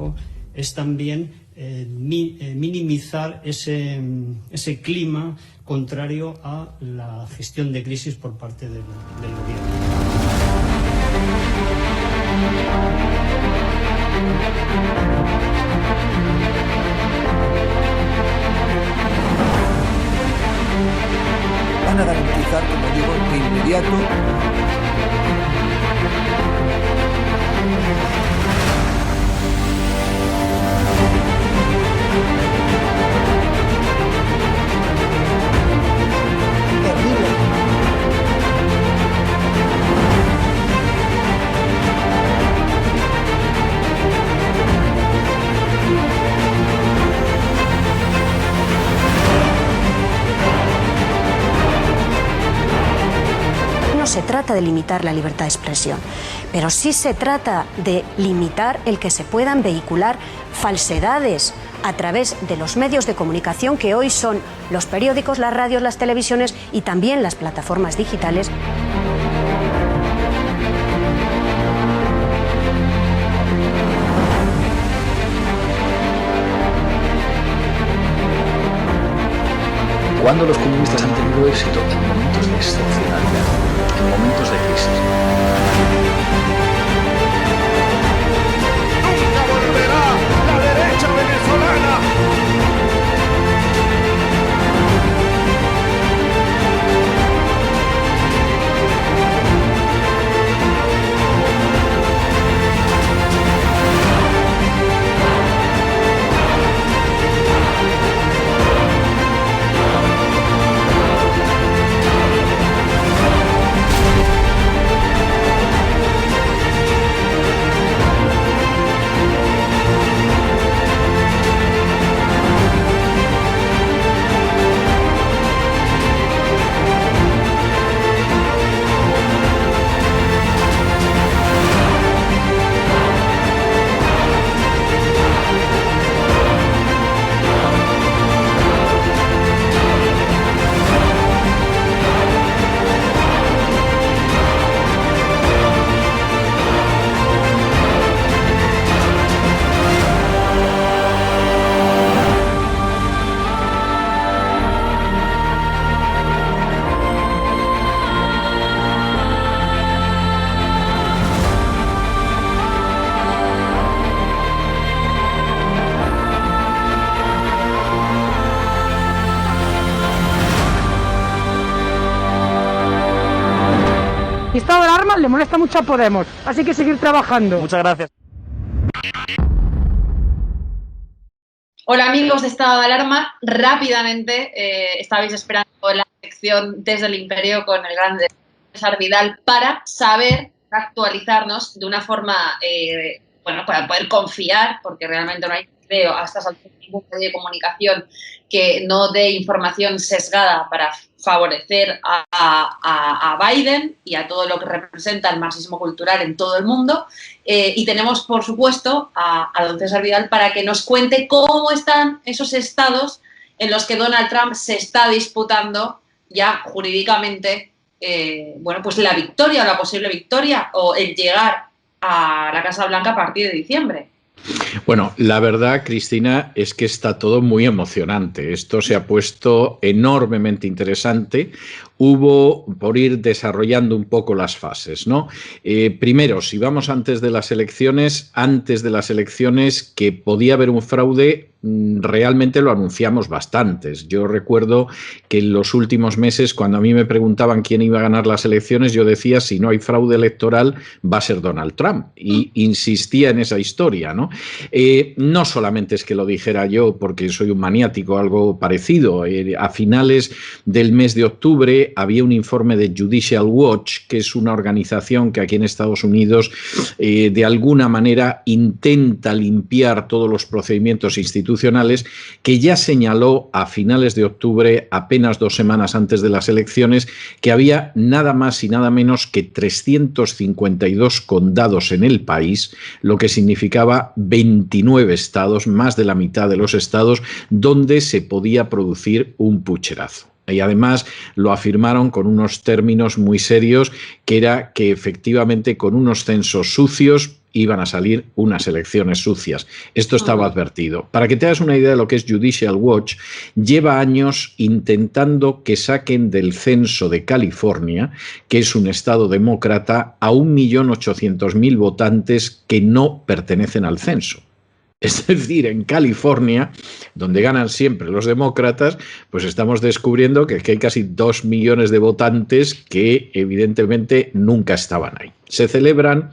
trabajo es también minimizar ese clima contrario a la gestión de crisis por parte del gobierno. Van a garantizar, como digo, de inmediato No se trata de limitar la libertad de expresión, pero sí se trata de limitar el que se puedan vehicular falsedades a través de los medios de comunicación que hoy son los periódicos, las radios, las televisiones y también las plataformas digitales. ¿Cuándo los comunistas han tenido éxito? En momentos de excepcionalidad, en momentos de crisis. ¡Nunca volverá la derecha venezolana! Y estado de alarma le molesta mucho a Podemos, así que seguir trabajando. Muchas gracias. Hola amigos de Estado de Alarma, rápidamente estabais esperando la sección Desde el Imperio con el gran César Vidal para saber, actualizarnos de una forma, para poder confiar, porque realmente no hay, creo, a estas alturas ningún medio de comunicación que no dé información sesgada para favorecer a Biden y a todo lo que representa el marxismo cultural en todo el mundo. Y tenemos, por supuesto, a don César Vidal para que nos cuente cómo están esos estados en los que Donald Trump se está disputando ya jurídicamente la victoria o la posible victoria o el llegar a la Casa Blanca a partir de diciembre. Bueno, la verdad, Cristina, es que está todo muy emocionante. Esto se ha puesto enormemente interesante. Hubo, por ir desarrollando un poco las fases, ¿no? Primero, si vamos antes de las elecciones, que podía haber un fraude, realmente lo anunciamos bastantes. Yo recuerdo que en los últimos meses, cuando a mí me preguntaban quién iba a ganar las elecciones, yo decía, si no hay fraude electoral, va a ser Donald Trump. Y insistía en esa historia, ¿no? No solamente es que lo dijera yo porque soy un maniático, algo parecido. A finales del mes de octubre había un informe de Judicial Watch, que es una organización que aquí en Estados Unidos de alguna manera intenta limpiar todos los procedimientos institucionales, que ya señaló a finales de octubre, apenas 2 semanas antes de las elecciones, que había nada más y nada menos que 352 condados en el país, lo que significaba 29 estados, más de la mitad de los estados, donde se podía producir un pucherazo. Y además lo afirmaron con unos términos muy serios, que era que efectivamente con unos censos sucios iban a salir unas elecciones sucias. Esto estaba advertido. Para que te hagas una idea de lo que es Judicial Watch, lleva años intentando que saquen del censo de California, que es un estado demócrata, a 1.800.000 votantes que no pertenecen al censo. Es decir, en California, donde ganan siempre los demócratas, pues estamos descubriendo que hay casi 2 millones de votantes que evidentemente nunca estaban ahí. Se celebran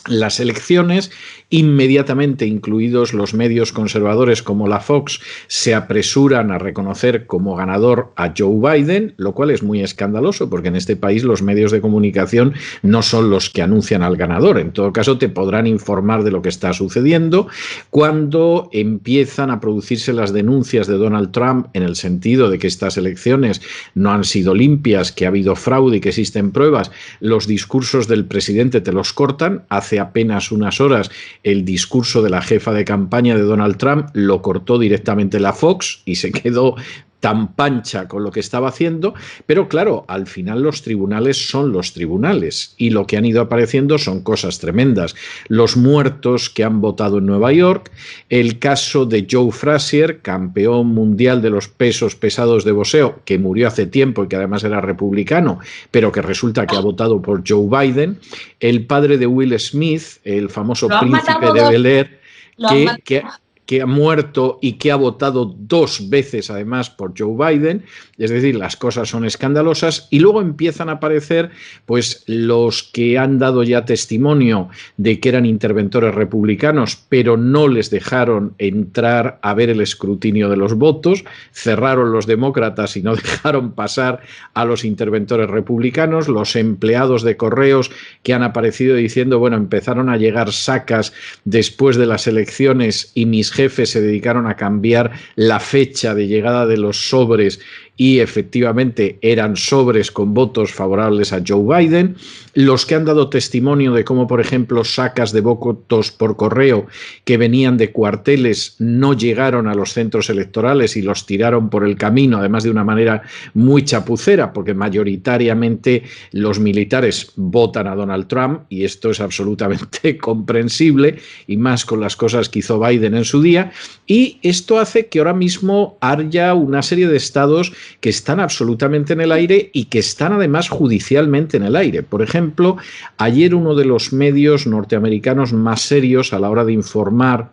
las elecciones, inmediatamente, incluidos los medios conservadores como la Fox, se apresuran a reconocer como ganador a Joe Biden, lo cual es muy escandaloso porque en este país los medios de comunicación no son los que anuncian al ganador. En todo caso, te podrán informar de lo que está sucediendo. Cuando empiezan a producirse las denuncias de Donald Trump en el sentido de que estas elecciones no han sido limpias, que ha habido fraude y que existen pruebas, los discursos del presidente te los cortan. Hace apenas unas horas el discurso de la jefa de campaña de Donald Trump lo cortó directamente la Fox y se quedó tan pancha con lo que estaba haciendo, pero claro, al final los tribunales son los tribunales y lo que han ido apareciendo son cosas tremendas. Los muertos que han votado en Nueva York, el caso de Joe Frazier, campeón mundial de los pesos pesados de boxeo, que murió hace tiempo y que además era republicano, pero que resulta que ha votado por Joe Biden, el padre de Will Smith, el famoso príncipe de Bel-Air, que ha muerto y que ha votado 2 veces además por Joe Biden. Es decir, las cosas son escandalosas y luego empiezan a aparecer pues los que han dado ya testimonio de que eran interventores republicanos, pero no les dejaron entrar a ver el escrutinio de los votos, cerraron los demócratas y no dejaron pasar a los interventores republicanos, los empleados de correos que han aparecido diciendo, bueno, empezaron a llegar sacas después de las elecciones y mis jefes se dedicaron a cambiar la fecha de llegada de los sobres y efectivamente eran sobres con votos favorables a Joe Biden. Los que han dado testimonio de cómo, por ejemplo, sacas de votos por correo que venían de cuarteles no llegaron a los centros electorales y los tiraron por el camino, además de una manera muy chapucera, porque mayoritariamente los militares votan a Donald Trump y esto es absolutamente comprensible y más con las cosas que hizo Biden en su día. Y esto hace que ahora mismo haya una serie de estados que están absolutamente en el aire y que están además judicialmente en el aire. Por ejemplo, ayer uno de los medios norteamericanos más serios a la hora de informar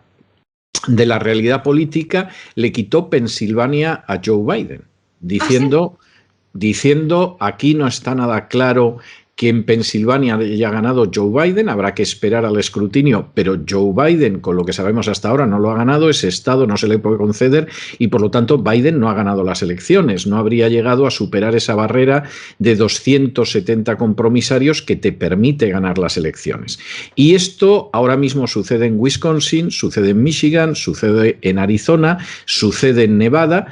de la realidad política le quitó Pensilvania a Joe Biden, diciendo aquí no está nada claro que en Pensilvania haya ganado Joe Biden, habrá que esperar al escrutinio, pero Joe Biden, con lo que sabemos hasta ahora, no lo ha ganado, ese estado no se le puede conceder y por lo tanto Biden no ha ganado las elecciones, no habría llegado a superar esa barrera de 270 compromisarios que te permite ganar las elecciones. Y esto ahora mismo sucede en Wisconsin, sucede en Michigan, sucede en Arizona, sucede en Nevada.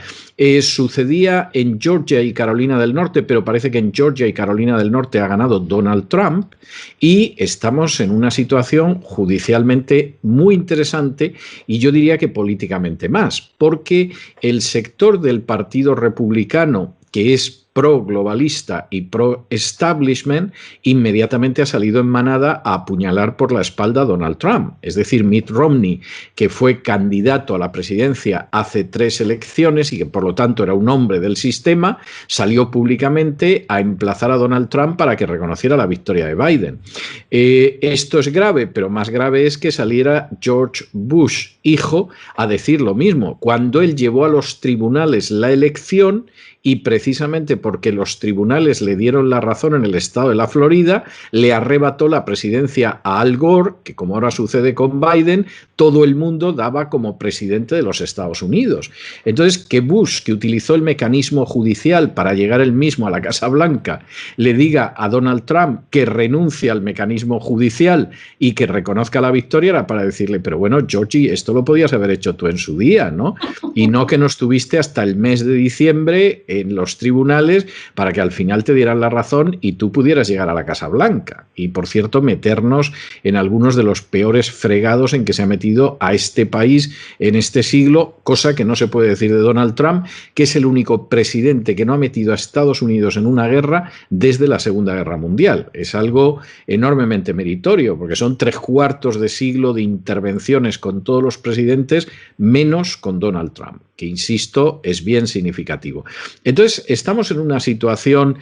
Sucedía en Georgia y Carolina del Norte, pero parece que en Georgia y Carolina del Norte ha ganado Donald Trump y estamos en una situación judicialmente muy interesante y yo diría que políticamente más, porque el sector del Partido Republicano, que es pro-globalista y pro-establishment, inmediatamente ha salido en manada a apuñalar por la espalda a Donald Trump. Es decir, Mitt Romney, que fue candidato a la presidencia hace 3 elecciones y que por lo tanto era un hombre del sistema, salió públicamente a emplazar a Donald Trump para que reconociera la victoria de Biden. Esto es grave, pero más grave es que saliera George Bush, hijo, a decir lo mismo, cuando él llevó a los tribunales la elección y precisamente porque los tribunales le dieron la razón en el estado de la Florida, le arrebató la presidencia a Al Gore, que como ahora sucede con Biden, todo el mundo daba como presidente de los Estados Unidos. Entonces, que Bush, que utilizó el mecanismo judicial para llegar él mismo a la Casa Blanca, le diga a Donald Trump que renuncie al mecanismo judicial y que reconozca la victoria, era para decirle, pero bueno, Georgie, esto lo podías haber hecho tú en su día, ¿no? Y no que no estuviste hasta el mes de diciembre en los tribunales para que al final te dieran la razón y tú pudieras llegar a la Casa Blanca. Y, por cierto, meternos en algunos de los peores fregados en que se ha metido a este país en este siglo, cosa que no se puede decir de Donald Trump, que es el único presidente que no ha metido a Estados Unidos en una guerra desde la Segunda Guerra Mundial. Es algo enormemente meritorio, porque son 3/4 de siglo de intervenciones con todos los presidentes, menos con Donald Trump, que, insisto, es bien significativo. Entonces, estamos en una situación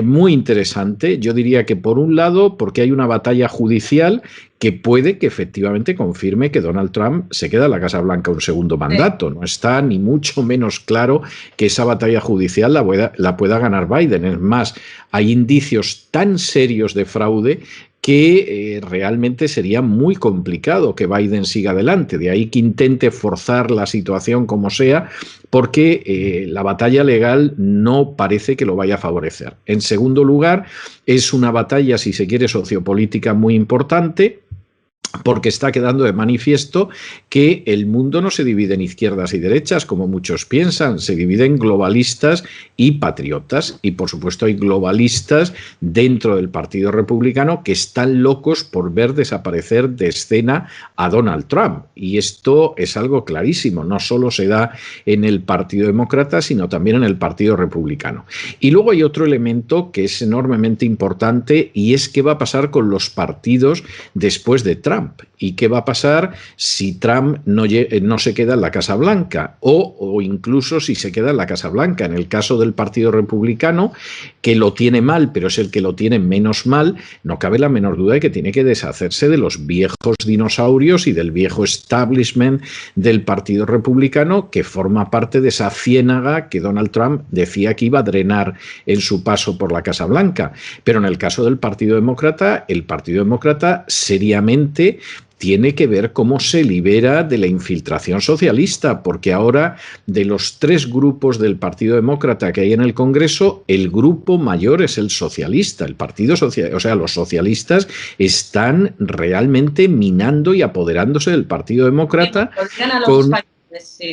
muy interesante. Yo diría que, por un lado, porque hay una batalla judicial que puede que efectivamente confirme que Donald Trump se queda en la Casa Blanca un segundo mandato. No está ni mucho menos claro que esa batalla judicial la pueda ganar Biden. Es más, hay indicios tan serios de fraude que realmente sería muy complicado que Biden siga adelante. De ahí que intente forzar la situación como sea, porque la batalla legal no parece que lo vaya a favorecer. En segundo lugar, es una batalla, si se quiere, sociopolítica muy importante, porque está quedando de manifiesto que el mundo no se divide en izquierdas y derechas, como muchos piensan, se divide en globalistas y patriotas. Y, por supuesto, hay globalistas dentro del Partido Republicano que están locos por ver desaparecer de escena a Donald Trump. Y esto es algo clarísimo, no solo se da en el Partido Demócrata, sino también en el Partido Republicano. Y luego hay otro elemento que es enormemente importante, y es qué va a pasar con los partidos después de Trump. ¿Y qué va a pasar si Trump no se queda en la Casa Blanca? O incluso si se queda en la Casa Blanca. En el caso del Partido Republicano, que lo tiene mal, pero es el que lo tiene menos mal, no cabe la menor duda de que tiene que deshacerse de los viejos dinosaurios y del viejo establishment del Partido Republicano, que forma parte de esa ciénaga que Donald Trump decía que iba a drenar en su paso por la Casa Blanca. Pero en el caso del Partido Demócrata, el Partido Demócrata seriamente tiene que ver cómo se libera de la infiltración socialista, porque ahora, de los 3 grupos del Partido Demócrata que hay en el Congreso, el grupo mayor es el socialista, el Partido Socialista. O sea, los socialistas están realmente minando y apoderándose del Partido Demócrata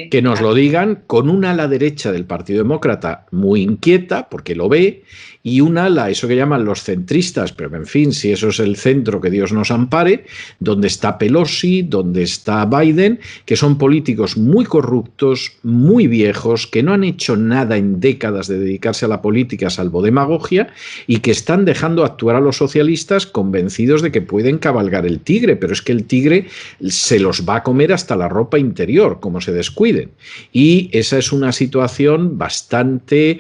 que nos lo digan, con una ala derecha del Partido Demócrata muy inquieta, porque lo ve, y un ala, eso que llaman los centristas, pero en fin, si eso es el centro, que Dios nos ampare, donde está Pelosi, donde está Biden, que son políticos muy corruptos, muy viejos, que no han hecho nada en décadas de dedicarse a la política, salvo demagogia, y que están dejando actuar a los socialistas convencidos de que pueden cabalgar el tigre, pero es que el tigre se los va a comer hasta la ropa interior, como se descuiden. Y esa es una situación bastante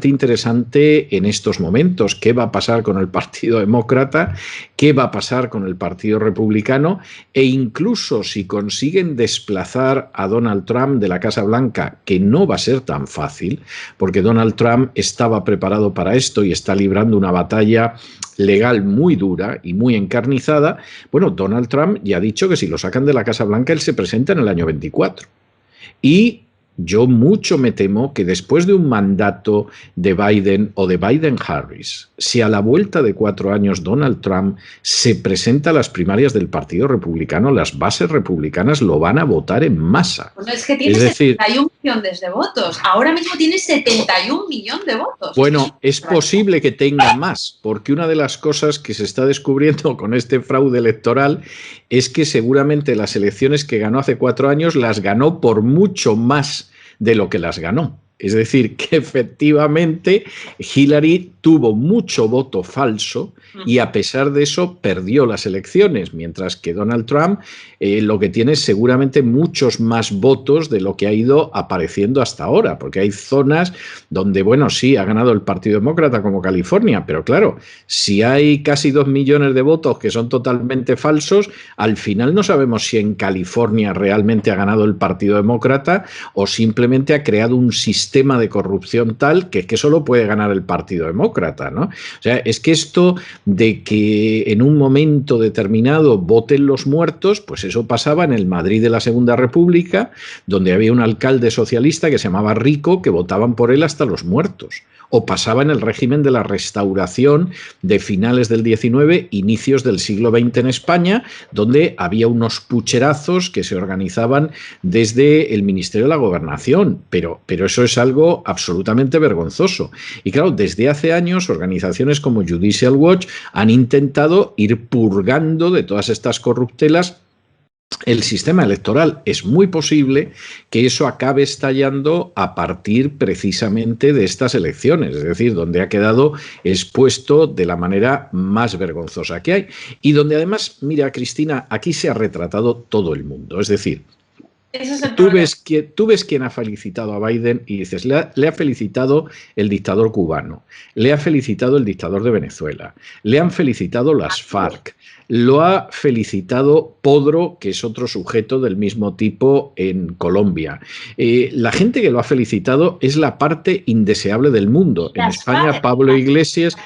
interesante en estos momentos. ¿Qué va a pasar con el Partido Demócrata? ¿Qué va a pasar con el Partido Republicano? E incluso si consiguen desplazar a Donald Trump de la Casa Blanca, que no va a ser tan fácil, porque Donald Trump estaba preparado para esto y está librando una batalla legal muy dura y muy encarnizada. Bueno, Donald Trump ya ha dicho que si lo sacan de la Casa Blanca, él se presenta en el año 24. Y yo mucho me temo que después de un mandato de Biden o de Biden-Harris, si a la vuelta de 4 años Donald Trump se presenta a las primarias del Partido Republicano, las bases republicanas lo van a votar en masa. Bueno, es que tiene 71 millones de votos. Ahora mismo tiene 71 millones de votos. Bueno, es posible que tenga más, porque una de las cosas que se está descubriendo con este fraude electoral es que seguramente las elecciones que ganó hace 4 años las ganó por mucho más de lo que las ganó. Es decir, que efectivamente Hillary tuvo mucho voto falso y a pesar de eso perdió las elecciones, mientras que Donald Trump lo que tiene es seguramente muchos más votos de lo que ha ido apareciendo hasta ahora, porque hay zonas donde, bueno, sí, ha ganado el Partido Demócrata, como California, pero claro, si hay casi 2 millones de votos que son totalmente falsos, al final no sabemos si en California realmente ha ganado el Partido Demócrata o simplemente ha creado un sistema de corrupción tal que solo puede ganar el Partido Demócrata, ¿no? O sea, es que esto de que en un momento determinado voten los muertos, pues eso pasaba en el Madrid de la Segunda República, donde había un alcalde socialista que se llamaba Rico, que votaban por él hasta los muertos. o pasaba en el régimen de la Restauración de finales del XIX, inicios del siglo XX en España, donde había unos pucherazos que se organizaban desde el Ministerio de la Gobernación, pero eso es algo absolutamente vergonzoso. Y claro, desde hace años organizaciones como Judicial Watch han intentado ir purgando de todas estas corruptelas el sistema electoral. Es muy posible que eso acabe estallando a partir precisamente de estas elecciones, es decir, donde ha quedado expuesto de la manera más vergonzosa que hay y donde además, mira, Cristina, aquí se ha retratado todo el mundo, es decir, tú ves quién ha felicitado a Biden y dices, le ha felicitado el dictador cubano, le ha felicitado el dictador de Venezuela, le han felicitado las FARC, lo ha felicitado Podro, que es otro sujeto del mismo tipo en Colombia. La gente que lo ha felicitado es la parte indeseable del mundo. En España, Pablo Iglesias,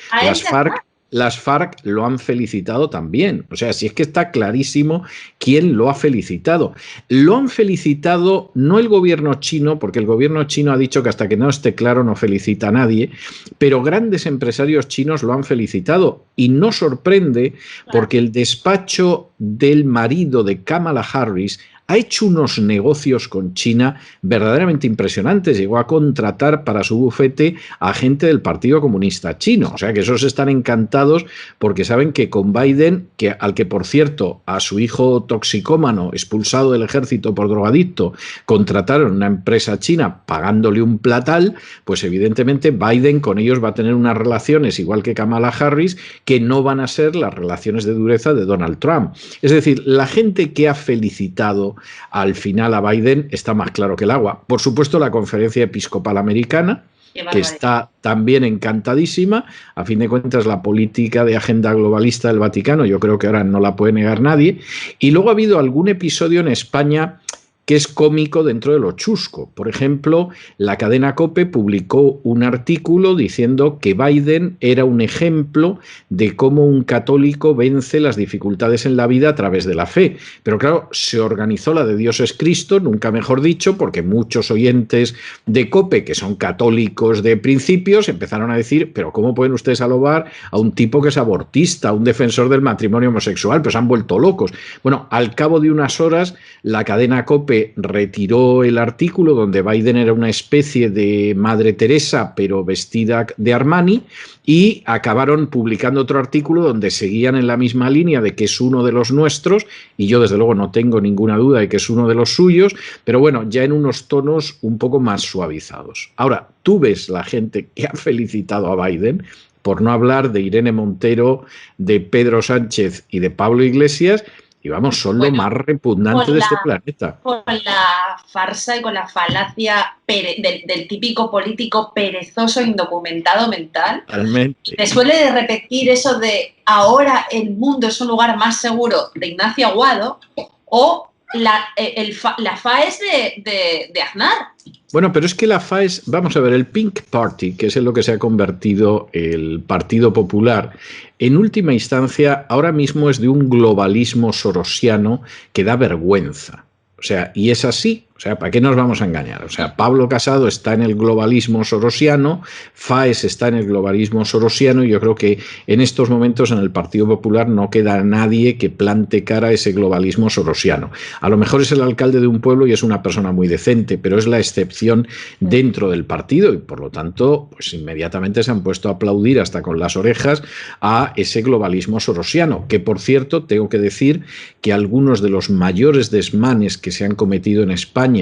las FARC lo han felicitado también. O sea, si es que está clarísimo quién lo ha felicitado. Lo han felicitado no el gobierno chino, porque el gobierno chino ha dicho que hasta que no esté claro no felicita a nadie, pero grandes empresarios chinos lo han felicitado. Y no sorprende porque el despacho del marido de Kamala Harris ha hecho unos negocios con China verdaderamente impresionantes. Llegó a contratar para su bufete a gente del Partido Comunista Chino. O sea que esos están encantados porque saben que con Biden, al que por cierto a su hijo toxicómano expulsado del ejército por drogadicto contrataron una empresa china pagándole un platal, pues evidentemente Biden con ellos va a tener unas relaciones igual que Kamala Harris que no van a ser las relaciones de dureza de Donald Trump. Es decir, la gente que ha felicitado al final a Biden está más claro que el agua. Por supuesto, la Conferencia Episcopal Americana, que está también encantadísima. A fin de cuentas, la política de agenda globalista del Vaticano, yo creo que ahora no la puede negar nadie. Y luego ha habido algún episodio en España que es cómico dentro de lo chusco. Por ejemplo, la cadena COPE publicó un artículo diciendo que Biden era un ejemplo de cómo un católico vence las dificultades en la vida a través de la fe. Pero claro, se organizó la de Dios es Cristo, nunca mejor dicho, porque muchos oyentes de COPE, que son católicos de principios, empezaron a decir, pero ¿cómo pueden ustedes alabar a un tipo que es abortista, a un defensor del matrimonio homosexual? Pues han vuelto locos. Bueno, al cabo de unas horas, la cadena COPE retiró el artículo donde Biden era una especie de Madre Teresa pero vestida de Armani y acabaron publicando otro artículo donde seguían en la misma línea de que es uno de los nuestros y yo desde luego no tengo ninguna duda de que es uno de los suyos, pero bueno, ya en unos tonos un poco más suavizados. Ahora, tú ves la gente que ha felicitado a Biden, por no hablar de Irene Montero, de Pedro Sánchez y de Pablo Iglesias, y vamos, son lo más repugnante de este planeta. Con la farsa y con la falacia del típico político perezoso, indocumentado mental. Realmente. Te suele repetir eso de ahora el mundo es un lugar más seguro de Ignacio Aguado o la FAES de Aznar. Bueno, pero es que la FAES, vamos a ver, el Pink Party, que es en lo que se ha convertido el Partido Popular, en última instancia ahora mismo es de un globalismo sorosiano que da vergüenza. O sea, y es así. O sea, ¿para qué nos vamos a engañar? O sea, Pablo Casado está en el globalismo sorosiano, FAES está en el globalismo sorosiano y yo creo que en estos momentos en el Partido Popular no queda nadie que plante cara a ese globalismo sorosiano. A lo mejor es el alcalde de un pueblo y es una persona muy decente, pero es la excepción dentro del partido y por lo tanto, pues inmediatamente se han puesto a aplaudir hasta con las orejas a ese globalismo sorosiano, que por cierto, tengo que decir que algunos de los mayores desmanes que se han cometido en España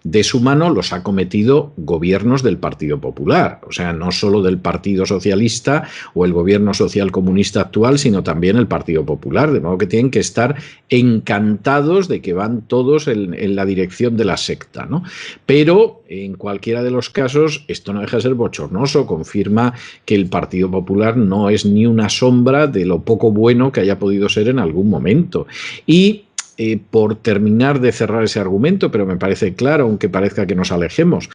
de su mano los ha cometido gobiernos del Partido Popular, o sea, no solo del Partido Socialista o el gobierno social comunista actual, sino también el Partido Popular, de modo que tienen que estar encantados de que van todos en la dirección de la secta, ¿no? Pero en cualquiera de los casos esto no deja de ser bochornoso, confirma que el Partido Popular no es ni una sombra de lo poco bueno que haya podido ser en algún momento. Y por terminar de cerrar ese argumento, pero me parece claro, aunque parezca que nos alejemos.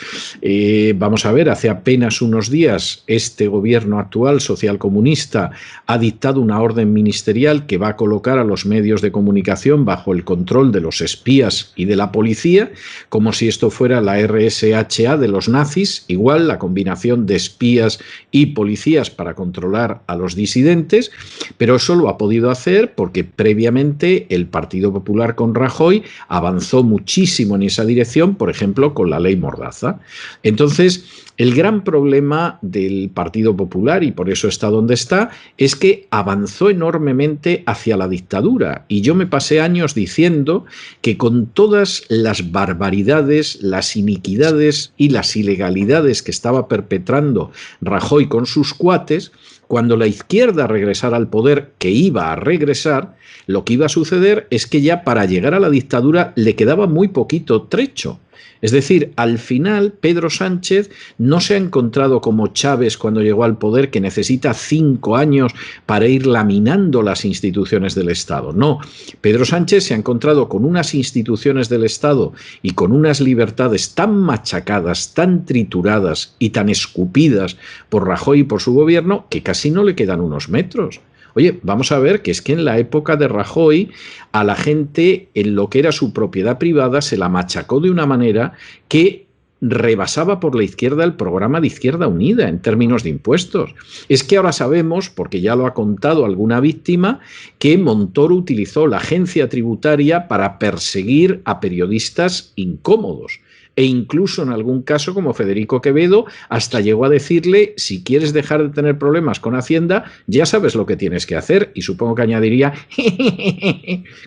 Vamos a ver, hace apenas unos días este gobierno actual socialcomunista ha dictado una orden ministerial que va a colocar a los medios de comunicación bajo el control de los espías y de la policía, como si esto fuera la RSHA de los nazis, igual la combinación de espías y policías para controlar a los disidentes, pero eso lo ha podido hacer porque previamente el Partido Popular con Rajoy avanzó muchísimo en esa dirección, por ejemplo, con la ley Mordaza. Entonces, el gran problema del Partido Popular, y por eso está donde está, es que avanzó enormemente hacia la dictadura. Y yo me pasé años diciendo que con todas las barbaridades, las iniquidades y las ilegalidades que estaba perpetrando Rajoy con sus cuates, cuando la izquierda regresara al poder, que iba a regresar, lo que iba a suceder es que ya para llegar a la dictadura le quedaba muy poquito trecho. Es decir, al final Pedro Sánchez no se ha encontrado como Chávez cuando llegó al poder, que necesita 5 años para ir laminando las instituciones del Estado. No, Pedro Sánchez se ha encontrado con unas instituciones del Estado y con unas libertades tan machacadas, tan trituradas y tan escupidas por Rajoy y por su gobierno que casi no le quedan unos metros. Oye, vamos a ver que es que en la época de Rajoy a la gente en lo que era su propiedad privada se la machacó de una manera que rebasaba por la izquierda el programa de Izquierda Unida en términos de impuestos. Es que ahora sabemos, porque ya lo ha contado alguna víctima, que Montoro utilizó la agencia tributaria para perseguir a periodistas incómodos. E incluso en algún caso, como Federico Quevedo, hasta llegó a decirle, si quieres dejar de tener problemas con Hacienda, ya sabes lo que tienes que hacer. Y supongo que añadiría,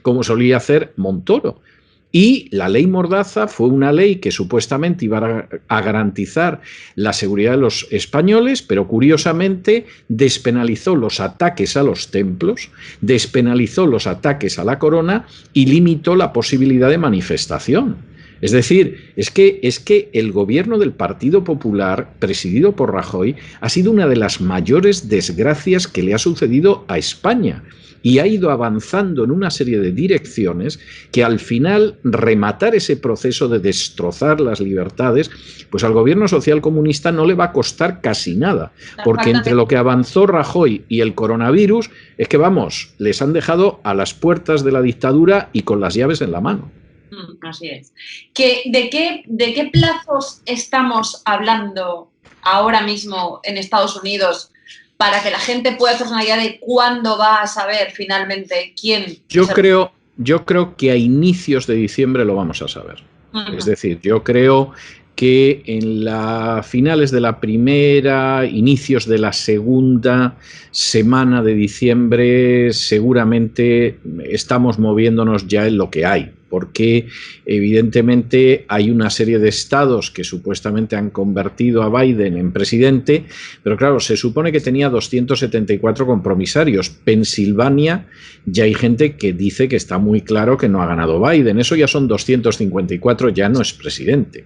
como solía hacer Montoro. Y la ley Mordaza fue una ley que supuestamente iba a garantizar la seguridad de los españoles, pero curiosamente despenalizó los ataques a los templos, despenalizó los ataques a la corona y limitó la posibilidad de manifestación. Es decir, es que el gobierno del Partido Popular, presidido por Rajoy, ha sido una de las mayores desgracias que le ha sucedido a España y ha ido avanzando en una serie de direcciones que al final rematar ese proceso de destrozar las libertades, pues al gobierno socialcomunista no le va a costar casi nada, porque entre lo que avanzó Rajoy y el coronavirus es que, vamos, les han dejado a las puertas de la dictadura y con las llaves en la mano. Así es. ¿De qué plazos estamos hablando ahora mismo en Estados Unidos para que la gente pueda hacerse una idea de cuándo va a saber finalmente quién? Yo creo que a inicios de diciembre lo vamos a saber. Es decir, yo creo que en finales de la primera, inicios de la segunda semana de diciembre, seguramente estamos moviéndonos ya en lo que hay, porque evidentemente hay una serie de estados que supuestamente han convertido a Biden en presidente, pero claro, se supone que tenía 274 compromisarios. Pensilvania, ya hay gente que dice que está muy claro que no ha ganado Biden. Eso ya son 254, ya no es presidente.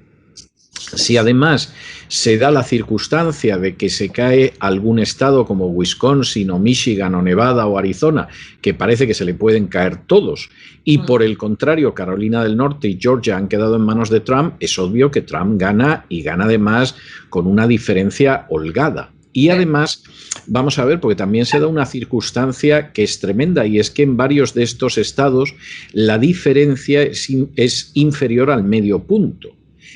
Si además se da la circunstancia de que se cae algún estado como Wisconsin o Michigan o Nevada o Arizona, que parece que se le pueden caer todos, y por el contrario Carolina del Norte y Georgia han quedado en manos de Trump, es obvio que Trump gana y gana además con una diferencia holgada. Y además, vamos a ver, porque también se da una circunstancia que es tremenda, y es que en varios de estos estados la diferencia es inferior al medio punto.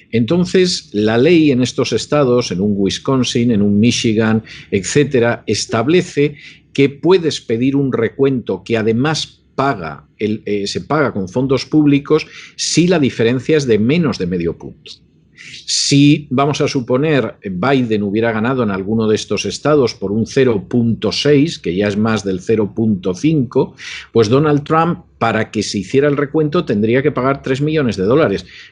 Entonces, la ley en estos estados, en un Wisconsin, en un Michigan, etcétera, establece que puedes pedir un recuento que además se paga con fondos públicos si la diferencia es de menos de medio punto. Si, vamos a suponer, Biden hubiera ganado en alguno de estos estados por un 0.6, que ya es más del 0.5, pues Donald Trump, para que se hiciera el recuento, tendría que pagar $3 millones.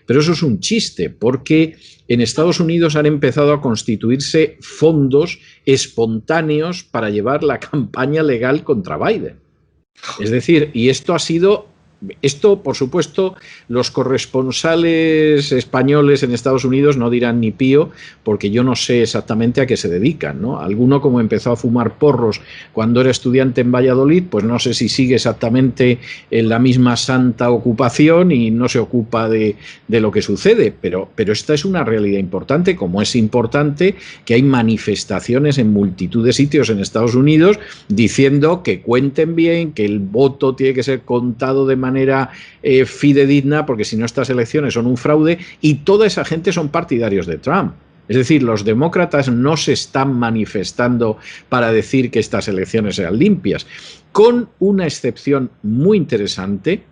Pero eso es un chiste, porque en Estados Unidos han empezado a constituirse fondos espontáneos para llevar la campaña legal contra Biden. Es decir, y esto ha sido Esto, por supuesto, los corresponsales españoles en Estados Unidos no dirán ni pío, porque yo no sé exactamente a qué se dedican, ¿no? Alguno, como empezó a fumar porros cuando era estudiante en Valladolid, pues no sé si sigue exactamente en la misma santa ocupación y no se ocupa de lo que sucede, pero esta es una realidad importante, como es importante que hay manifestaciones en multitud de sitios en Estados Unidos diciendo que cuenten bien, que el voto tiene que ser contado de manera fidedigna, porque si no estas elecciones son un fraude, y toda esa gente son partidarios de Trump. Es decir, los demócratas no se están manifestando para decir que estas elecciones sean limpias, con una excepción muy interesante,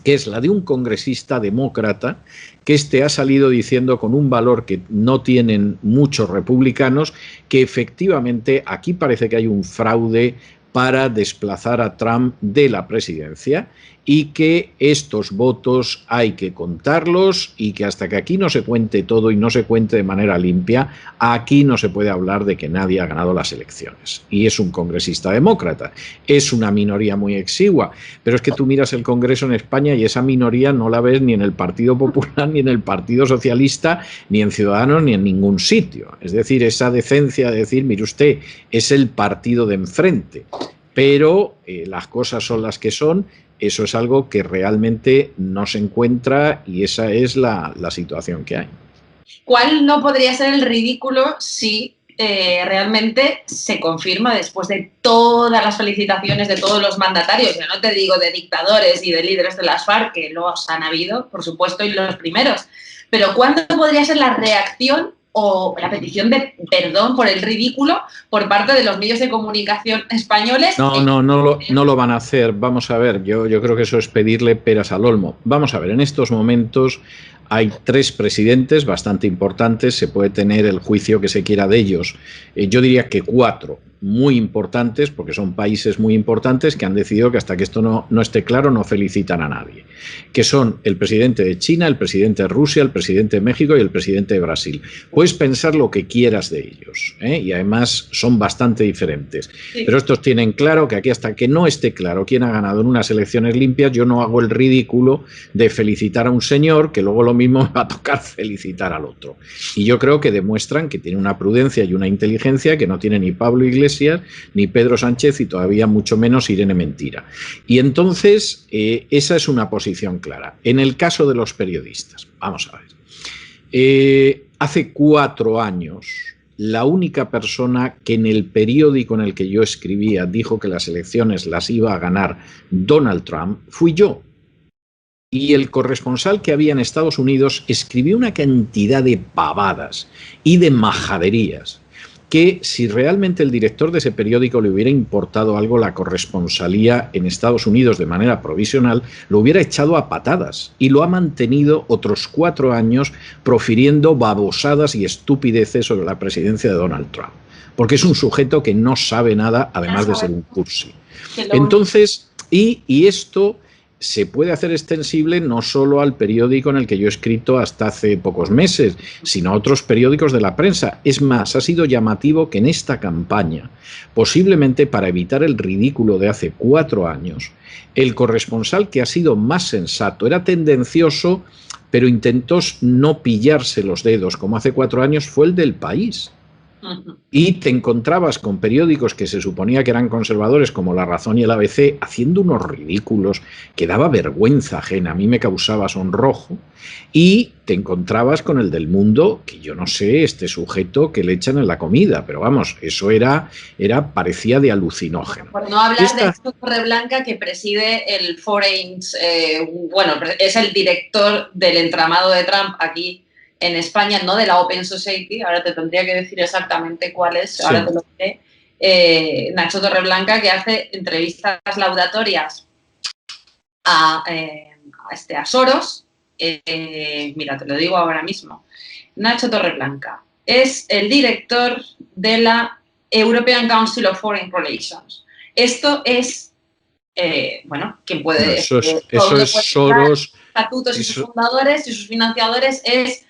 que es la de un congresista demócrata, que ha salido diciendo con un valor que no tienen muchos republicanos, que efectivamente aquí parece que hay un fraude para desplazar a Trump de la presidencia y que estos votos hay que contarlos y que hasta que aquí no se cuente todo y no se cuente de manera limpia, aquí no se puede hablar de que nadie ha ganado las elecciones. Y es un congresista demócrata, es una minoría muy exigua, pero es que tú miras el Congreso en España y esa minoría no la ves ni en el Partido Popular, ni en el Partido Socialista, ni en Ciudadanos, ni en ningún sitio. Es decir, esa decencia de decir, mire usted, es el partido de enfrente, pero las cosas son las que son. Eso es algo que realmente no se encuentra y esa es la situación que hay. ¿Cuál no podría ser el ridículo si realmente se confirma, después de todas las felicitaciones de todos los mandatarios, yo no te digo de dictadores y de líderes de las FARC, que los han habido, por supuesto, y los primeros, pero ¿cuándo podría ser la reacción o la petición de perdón por el ridículo por parte de los medios de comunicación españoles? No lo van a hacer. Vamos a ver, yo creo que eso es pedirle peras al olmo. Vamos a ver, en estos momentos hay 3 presidentes bastante importantes, se puede tener el juicio que se quiera de ellos. Yo diría que 4 muy importantes, porque son países muy importantes que han decidido que hasta que esto no esté claro no felicitan a nadie, que son el presidente de China, el presidente de Rusia, el presidente de México y el presidente de Brasil. Puedes pensar lo que quieras de ellos, y además son bastante diferentes, sí. Pero estos tienen claro que aquí hasta que no esté claro quién ha ganado en unas elecciones limpias, yo no hago el ridículo de felicitar a un señor que luego lo mismo me va a tocar felicitar al otro. Y yo creo que demuestran que tiene una prudencia y una inteligencia que no tiene ni Pablo Iglesias, ni Pedro Sánchez y todavía mucho menos Irene Mentira. Y entonces esa es una posición clara. En el caso de los periodistas, vamos a ver, hace 4 años la única persona que en el periódico en el que yo escribía dijo que las elecciones las iba a ganar Donald Trump fui yo. Y el corresponsal que había en Estados Unidos escribió una cantidad de pavadas y de majaderías que si realmente el director de ese periódico le hubiera importado algo la corresponsalía en Estados Unidos de manera provisional, lo hubiera echado a patadas y lo ha mantenido otros 4 años profiriendo babosadas y estupideces sobre la presidencia de Donald Trump, porque es un sujeto que no sabe nada, además de ser un cursi. Entonces, y esto se puede hacer extensible no solo al periódico en el que yo he escrito hasta hace pocos meses, sino a otros periódicos de la prensa. Es más, ha sido llamativo que en esta campaña, posiblemente para evitar el ridículo de hace 4 años, el corresponsal que ha sido más sensato, era tendencioso, pero intentó no pillarse los dedos, como hace 4 años, fue el del País. Y te encontrabas con periódicos que se suponía que eran conservadores como La Razón y el ABC haciendo unos ridículos que daba vergüenza ajena, a mí me causaba sonrojo, y te encontrabas con el del Mundo, que yo no sé, este sujeto que le echan en la comida, pero vamos, eso parecía de alucinógeno. Por no hablar de Nacho Torreblanca, que preside el Foreign, es el director del entramado de Trump aquí en España, no de la Open Society, ahora te tendría que decir exactamente cuál es, sí. Ahora te lo diré, Nacho Torreblanca, que hace entrevistas laudatorias a Soros, mira, te lo digo ahora mismo. Nacho Torreblanca es el director de la European Council of Foreign Relations. Esto es, quien puede... Eso es Soros... Estatutos y sus fundadores y sus financiadores es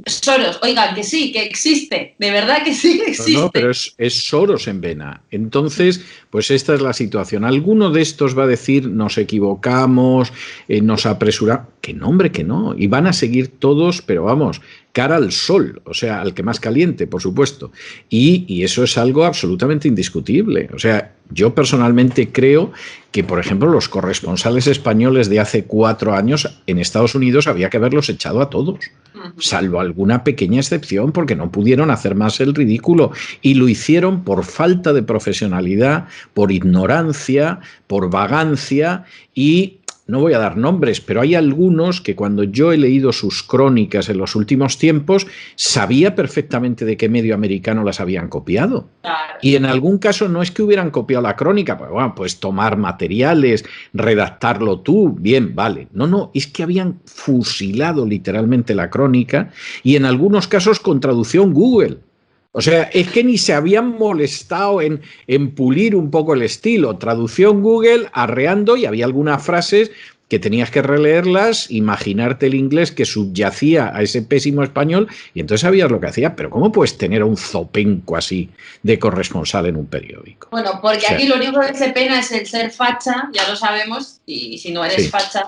Soros, oigan, que sí, que existe, de verdad que sí que existe. No, pero es Soros en vena. Entonces, pues esta es la situación. Alguno de estos va a decir, nos equivocamos, nos apresuramos. Que no, hombre, que no. Y van a seguir todos, pero vamos, cara al sol, o sea, al que más caliente, por supuesto. Y eso es algo absolutamente indiscutible. O sea, yo personalmente creo que, por ejemplo, los corresponsales españoles de hace 4 años en Estados Unidos había que haberlos echado a todos, salvo alguna pequeña excepción, porque no pudieron hacer más el ridículo. Y lo hicieron por falta de profesionalidad, por ignorancia, por vagancia y... No voy a dar nombres, pero hay algunos que cuando yo he leído sus crónicas en los últimos tiempos, sabía perfectamente de qué medio americano las habían copiado. Y en algún caso no es que hubieran copiado la crónica, pues bueno, pues tomar materiales, redactarlo tú, bien, vale. No, es que habían fusilado literalmente la crónica y en algunos casos con traducción Google. O sea, es que ni se habían molestado en pulir un poco el estilo. Traducción Google, arreando, y había algunas frases que tenías que releerlas, imaginarte el inglés que subyacía a ese pésimo español, y entonces sabías lo que hacía. Pero ¿cómo puedes tener a un zopenco así de corresponsal en un periódico? Bueno, porque aquí lo único que se pena es el ser facha, ya lo sabemos, y si no eres facha,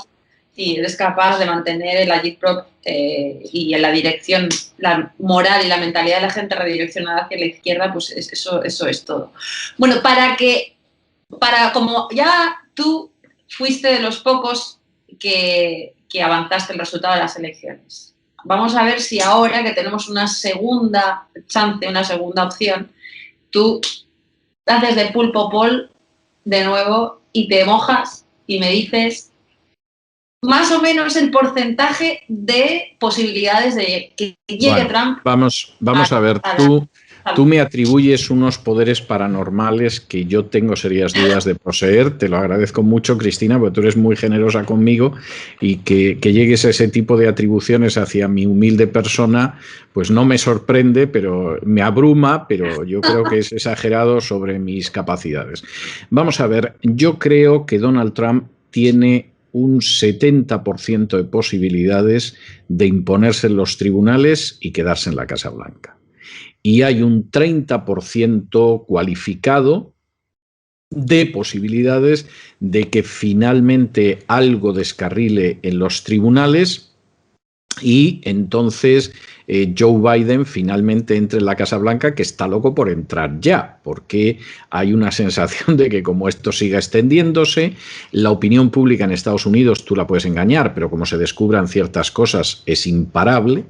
si eres capaz de mantener el agitprop y en la dirección, la moral y la mentalidad de la gente redireccionada hacia la izquierda, pues eso es todo. Bueno, como ya tú fuiste de los pocos que avanzaste el resultado de las elecciones, vamos a ver si ahora que tenemos una segunda chance, una segunda opción, tú haces de pulpo pol de nuevo y te mojas y me dices más o menos el porcentaje de posibilidades de que llegue Trump. Vamos a ver, tú me atribuyes unos poderes paranormales que yo tengo serias dudas de poseer. Te lo agradezco mucho, Cristina, porque tú eres muy generosa conmigo y que llegues a ese tipo de atribuciones hacia mi humilde persona, pues no me sorprende, pero me abruma, pero yo creo que es exagerado sobre mis capacidades. Vamos a ver, yo creo que Donald Trump tiene un 70% de posibilidades de imponerse en los tribunales y quedarse en la Casa Blanca. Y hay un 30% cualificado de posibilidades de que finalmente algo descarrile en los tribunales y entonces Joe Biden finalmente entre en la Casa Blanca, que está loco por entrar ya, porque hay una sensación de que como esto siga extendiéndose, la opinión pública en Estados Unidos, tú la puedes engañar, pero como se descubran ciertas cosas es imparable,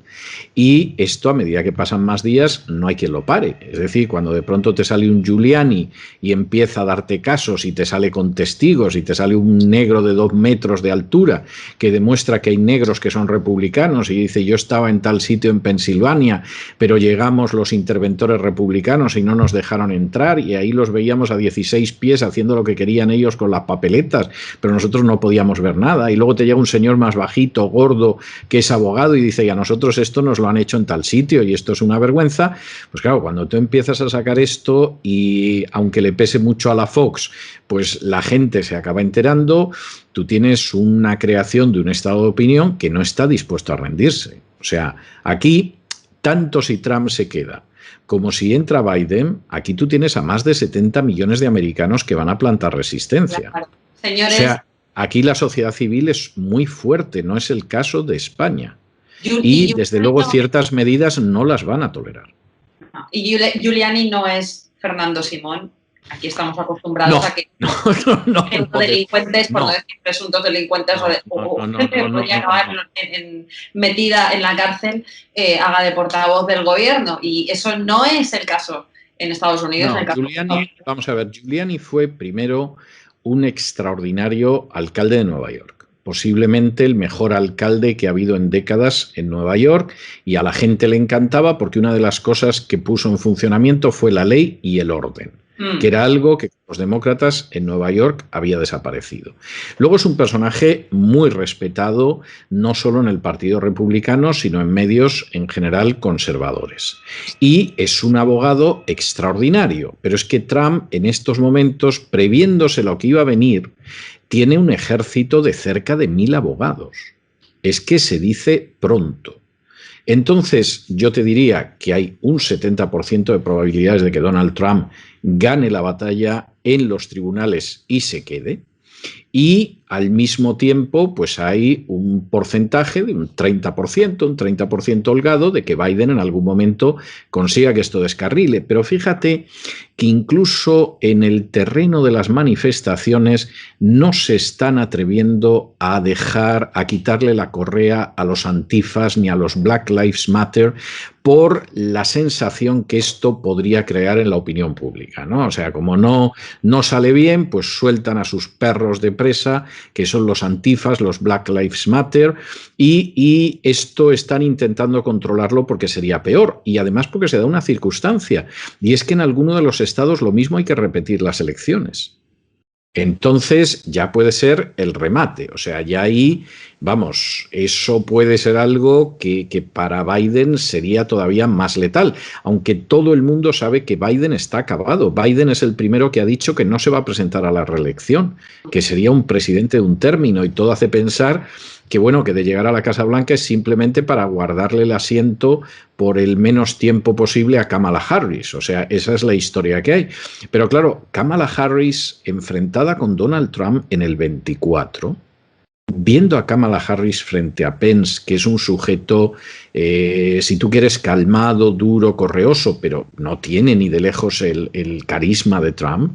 y esto a medida que pasan más días no hay quien lo pare. Es decir, cuando de pronto te sale un Giuliani y empieza a darte casos y te sale con testigos y te sale un negro de 2 metros de altura que demuestra que hay negros que son republicanos y dice yo estaba en tal sitio en Pensilvania, pero llegamos los interventores republicanos y no nos dejaron entrar y ahí los veíamos a 16 pies haciendo lo que querían ellos con las papeletas, pero nosotros no podíamos ver nada. Y luego te llega un señor más bajito, gordo, que es abogado y dice, y a nosotros esto nos lo han hecho en tal sitio y esto es una vergüenza. Pues claro, cuando tú empiezas a sacar esto y aunque le pese mucho a la Fox, pues la gente se acaba enterando, tú tienes una creación de un estado de opinión que no está dispuesto a rendirse. O sea, aquí, tanto si Trump se queda como si entra Biden, aquí tú tienes a más de 70 millones de americanos que van a plantar resistencia. Claro. Señores, o sea, aquí la sociedad civil es muy fuerte, no es el caso de España. Y desde luego ciertas medidas no las van a tolerar. Y Giuliani no es Fernando Simón. Aquí estamos acostumbrados a que delincuentes, por no decir presuntos delincuentes o gente que podría acabar metida en la cárcel, haga de portavoz del gobierno. Y eso no es el caso en Estados Unidos. Vamos a ver, Giuliani fue primero un extraordinario alcalde de Nueva York. Posiblemente el mejor alcalde que ha habido en décadas en Nueva York, y a la gente le encantaba porque una de las cosas que puso en funcionamiento fue la ley y el orden, que era algo que los demócratas en Nueva York había desaparecido. Luego es un personaje muy respetado, no solo en el Partido Republicano, sino en medios en general conservadores. Y es un abogado extraordinario, pero es que Trump en estos momentos, previéndose lo que iba a venir, tiene un ejército de cerca de 1000 abogados. Es que se dice pronto. Entonces, yo te diría que hay un 70% de probabilidades de que Donald Trump gane la batalla en los tribunales y se quede. Y al mismo tiempo, pues hay un porcentaje de un 30% holgado de que Biden en algún momento consiga que esto descarrile. Pero fíjate que incluso en el terreno de las manifestaciones no se están atreviendo a quitarle la correa a los antifas ni a los Black Lives Matter por la sensación que esto podría crear en la opinión pública, ¿no? O sea, como no sale bien, pues sueltan a sus perros de presa, que son los antifas, los Black Lives Matter, y esto están intentando controlarlo porque sería peor, y además porque se da una circunstancia, y es que en alguno de los estados lo mismo hay que repetir las elecciones. Entonces ya puede ser el remate, o sea, ya ahí, vamos, eso puede ser algo que para Biden sería todavía más letal, aunque todo el mundo sabe que Biden está acabado. Biden es el primero que ha dicho que no se va a presentar a la reelección, que sería un presidente de un término, y todo hace pensar que bueno, que de llegar a la Casa Blanca es simplemente para guardarle el asiento por el menos tiempo posible a Kamala Harris. O sea, esa es la historia que hay. Pero claro, Kamala Harris enfrentada con Donald Trump en el 24, viendo a Kamala Harris frente a Pence, que es un sujeto, si tú quieres, calmado, duro, correoso, pero no tiene ni de lejos el carisma de Trump,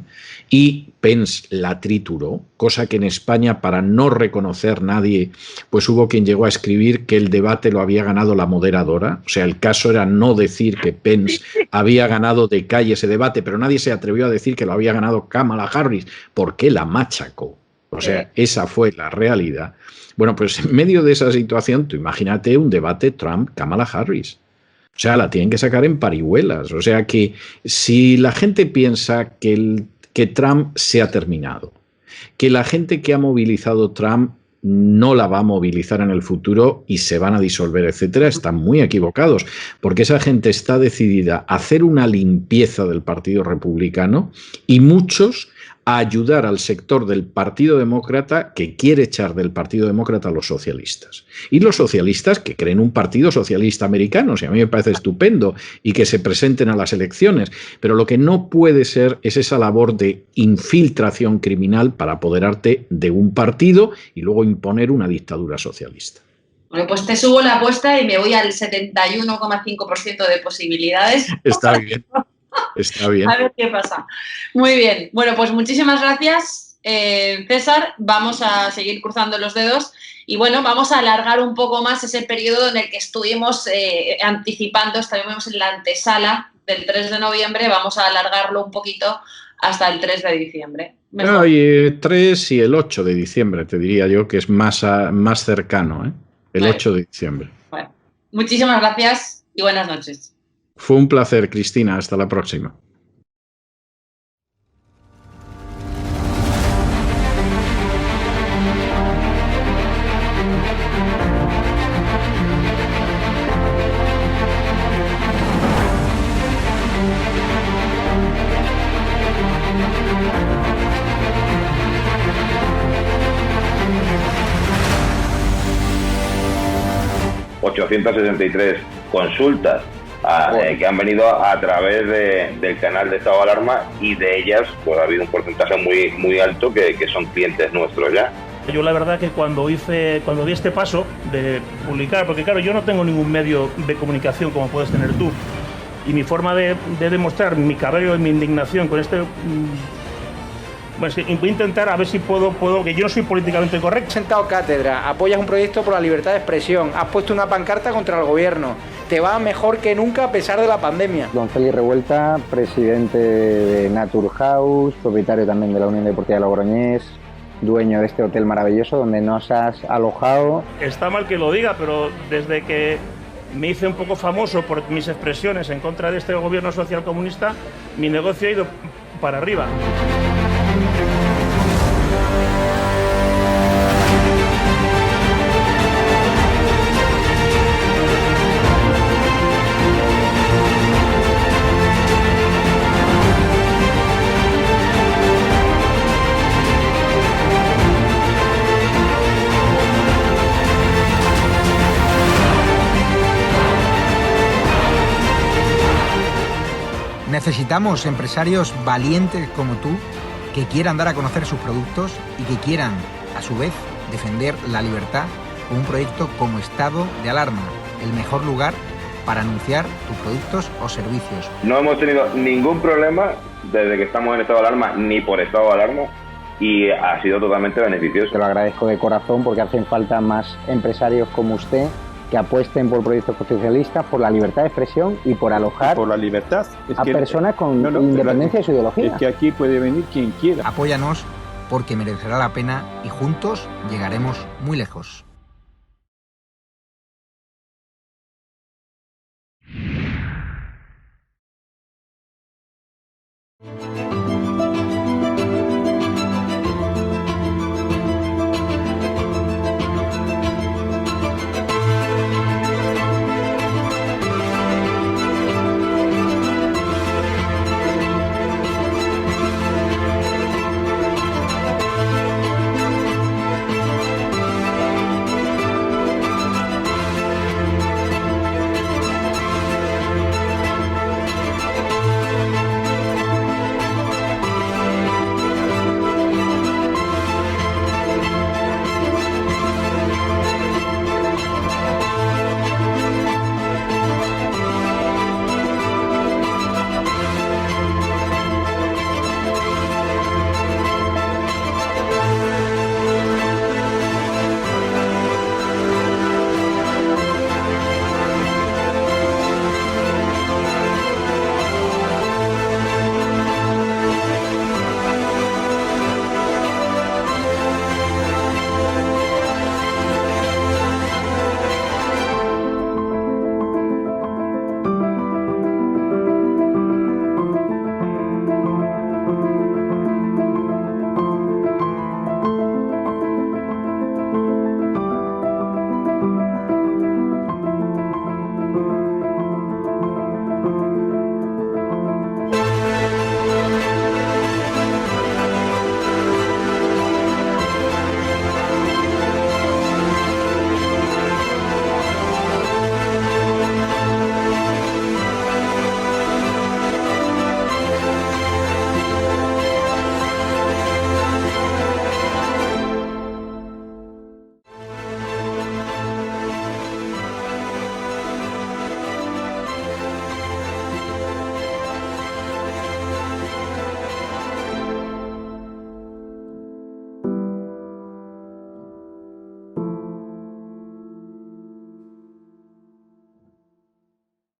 y Pence la trituró, cosa que en España, para no reconocer nadie, pues hubo quien llegó a escribir que el debate lo había ganado la moderadora. O sea, el caso era no decir que Pence había ganado de calle ese debate, pero nadie se atrevió a decir que lo había ganado Kamala Harris, porque la machacó. O sea, esa fue la realidad. Bueno, pues en medio de esa situación, tú imagínate un debate Trump-Kamala Harris. O sea, la tienen que sacar en parihuelas. O sea que si la gente piensa que Trump se ha terminado, que la gente que ha movilizado Trump no la va a movilizar en el futuro y se van a disolver, etcétera, están muy equivocados, porque esa gente está decidida a hacer una limpieza del Partido Republicano, y muchos a ayudar al sector del Partido Demócrata que quiere echar del Partido Demócrata a los socialistas. Y los socialistas que creen un partido socialista americano, o sea, a mí me parece estupendo, y que se presenten a las elecciones. Pero lo que no puede ser es esa labor de infiltración criminal para apoderarte de un partido y luego imponer una dictadura socialista. Bueno, pues te subo la apuesta y me voy al 71,5% de posibilidades. Está bien. Está bien. A ver qué pasa. Muy bien. Bueno, pues muchísimas gracias, César. Vamos a seguir cruzando los dedos y bueno, vamos a alargar un poco más ese periodo en el que estuvimos anticipando, estábamos en la antesala del 3 de noviembre, vamos a alargarlo un poquito hasta el 3 de diciembre. No, y el 3 y el 8 de diciembre, te diría yo, que es más cercano, ¿eh? El 8 de diciembre. Bueno, muchísimas gracias y buenas noches. Fue un placer, Cristina. Hasta la próxima. ...863 consultas que han venido a través del canal de estado de alarma, y de ellas pues ha habido un porcentaje muy alto que son clientes nuestros ya. Yo la verdad que cuando di este paso de publicar, porque claro, yo no tengo ningún medio de comunicación como puedes tener tú, y mi forma de demostrar mi cabreo y mi indignación con este... Bueno, voy a intentar a ver si puedo, que yo no soy políticamente correcto. Has sentado cátedra, apoyas un proyecto por la libertad de expresión, has puesto una pancarta contra el gobierno, te va mejor que nunca a pesar de la pandemia. Don Félix Revuelta, presidente de Naturhaus, propietario también de la Unión Deportiva de Logroñés, dueño de este hotel maravilloso donde nos has alojado. Está mal que lo diga, pero desde que me hice un poco famoso por mis expresiones en contra de este gobierno social comunista, mi negocio ha ido para arriba. Necesitamos empresarios valientes como tú que quieran dar a conocer sus productos y que quieran, a su vez, defender la libertad con un proyecto como Estado de Alarma, el mejor lugar para anunciar tus productos o servicios. No hemos tenido ningún problema desde que estamos en estado de alarma, ni por estado de alarma, y ha sido totalmente beneficioso. Te lo agradezco de corazón porque hacen falta más empresarios como usted que apuesten por proyectos constitucionalistas, por la libertad de expresión y por alojar por la libertad. a personas con independencia de su ideología. Es que aquí puede venir quien quiera. Apóyanos porque merecerá la pena y juntos llegaremos muy lejos.